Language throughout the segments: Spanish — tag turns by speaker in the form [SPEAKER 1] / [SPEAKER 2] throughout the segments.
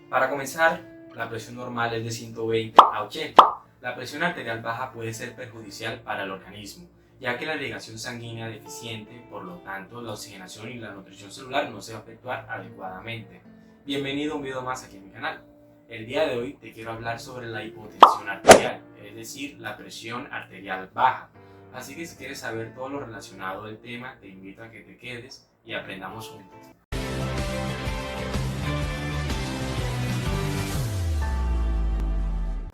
[SPEAKER 1] Para comenzar, la presión normal es de 120 a 80. La presión arterial baja puede ser perjudicial para el organismo, ya que la irrigación sanguínea es deficiente, por lo tanto la oxigenación y la nutrición celular no se va a efectuar adecuadamente. Bienvenido a un video más aquí en mi canal. El día de hoy te quiero hablar sobre la hipotensión arterial, es decir, la presión arterial baja. Así que si quieres saber todo lo relacionado al tema, te invito a que te quedes y aprendamos juntos.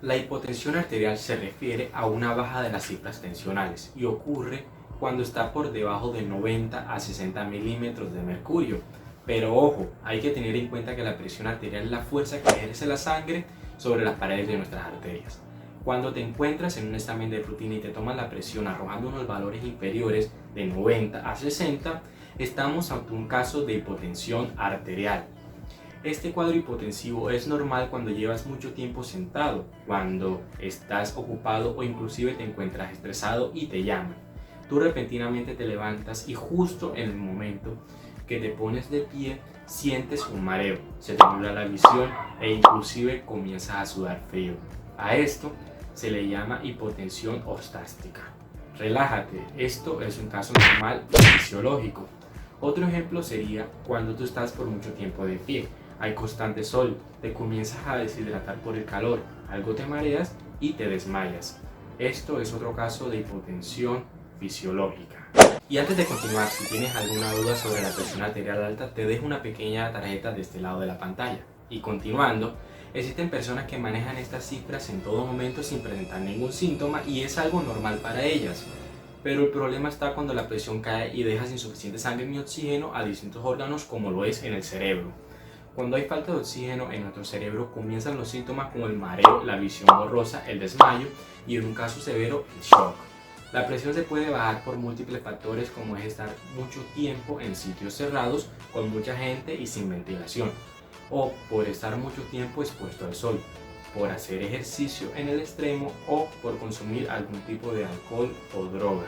[SPEAKER 1] La hipotensión arterial se refiere a una baja de las cifras tensionales y ocurre cuando está por debajo de 90 a 60 milímetros de mercurio. Pero ojo, hay que tener en cuenta que la presión arterial es la fuerza que ejerce la sangre sobre las paredes de nuestras arterias. Cuando te encuentras en un examen de rutina y te toman la presión arrojando unos valores inferiores de 90 a 60, estamos ante un caso de hipotensión arterial. Este cuadro hipotensivo es normal cuando llevas mucho tiempo sentado, cuando estás ocupado o inclusive te encuentras estresado y te llaman. Tú repentinamente te levantas y justo en el momento que te pones de pie sientes un mareo, se te nubla la visión e inclusive comienzas a sudar frío. A esto se le llama hipotensión ortostástica. Relájate, esto es un caso normal y fisiológico. Otro ejemplo sería cuando tú estás por mucho tiempo de pie. Hay constante sol, te comienzas a deshidratar por el calor, algo te mareas y te desmayas. Esto es otro caso de hipotensión fisiológica. Y antes de continuar, si tienes alguna duda sobre la presión arterial alta, te dejo una pequeña tarjeta de este lado de la pantalla. Y continuando, existen personas que manejan estas cifras en todo momento sin presentar ningún síntoma y es algo normal para ellas. Pero el problema está cuando la presión cae y deja sin suficiente sangre ni oxígeno a distintos órganos como lo es en el cerebro. Cuando hay falta de oxígeno en nuestro cerebro comienzan los síntomas como el mareo, la visión borrosa, el desmayo y en un caso severo el shock. La presión se puede bajar por múltiples factores como es estar mucho tiempo en sitios cerrados con mucha gente y sin ventilación, o por estar mucho tiempo expuesto al sol, por hacer ejercicio en el extremo o por consumir algún tipo de alcohol o droga.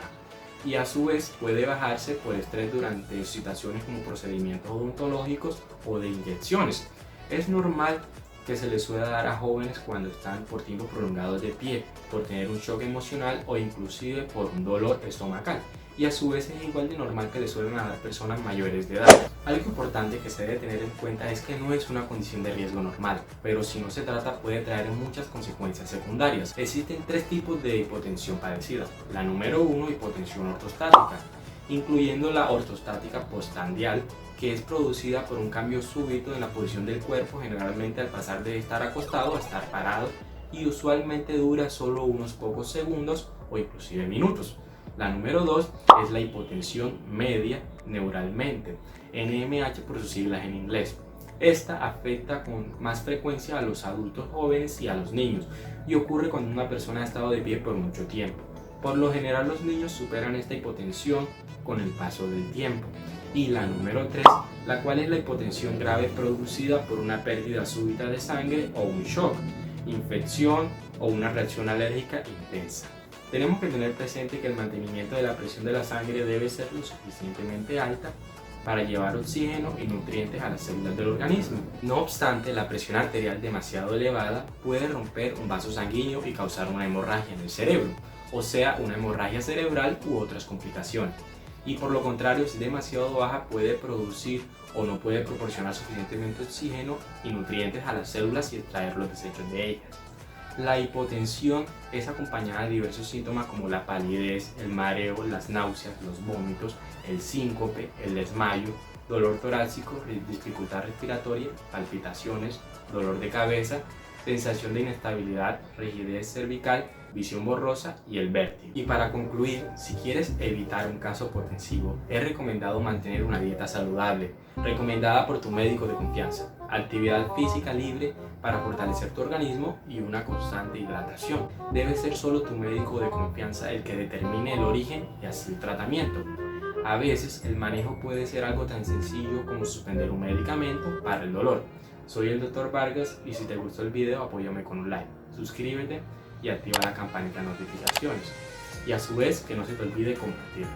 [SPEAKER 1] Y a su vez puede bajarse por estrés durante situaciones como procedimientos odontológicos o de inyecciones. Es normal que se les suele dar a jóvenes cuando están por tiempos prolongados de pie, por tener un shock emocional o inclusive por un dolor estomacal. Y a su vez es igual de normal que le suelen dar a personas mayores de edad. Algo importante que se debe tener en cuenta es que no es una condición de riesgo normal, pero si no se trata puede traer muchas consecuencias secundarias. Existen tres tipos de hipotensión padecida. La número 1, hipotensión ortostática, incluyendo la ortostática postprandial, que es producida por un cambio súbito en la posición del cuerpo, generalmente al pasar de estar acostado a estar parado, y usualmente dura solo unos pocos segundos o inclusive minutos. La número 2 es la hipotensión media neuralmente, NMH por sus siglas en inglés. Esta afecta con más frecuencia a los adultos jóvenes y a los niños y ocurre cuando una persona ha estado de pie por mucho tiempo. Por lo general los niños superan esta hipotensión con el paso del tiempo. Y la número 3, la cual es la hipotensión grave producida por una pérdida súbita de sangre o un shock, infección o una reacción alérgica intensa. Tenemos que tener presente que el mantenimiento de la presión de la sangre debe ser lo suficientemente alta para llevar oxígeno y nutrientes a las células del organismo. No obstante, la presión arterial demasiado elevada puede romper un vaso sanguíneo y causar una hemorragia en el cerebro, o sea, una hemorragia cerebral u otras complicaciones. Y por lo contrario, si es demasiado baja puede producir o no puede proporcionar suficientemente oxígeno y nutrientes a las células y extraer los desechos de ellas. La hipotensión es acompañada de diversos síntomas como la palidez, el mareo, las náuseas, los vómitos, el síncope, el desmayo, dolor torácico, dificultad respiratoria, palpitaciones, dolor de cabeza, sensación de inestabilidad, rigidez cervical, visión borrosa y el vértigo. Y para concluir, si quieres evitar un caso hipotensivo, es recomendado mantener una dieta saludable, recomendada por tu médico de confianza, actividad física libre para fortalecer tu organismo y una constante hidratación. Debe ser solo tu médico de confianza el que determine el origen y así el tratamiento. A veces el manejo puede ser algo tan sencillo como suspender un medicamento para el dolor. Soy el Dr. Vargas y si te gustó el video apóyame con un like, suscríbete y activa la campanita de notificaciones. Y a su vez que no se te olvide compartir.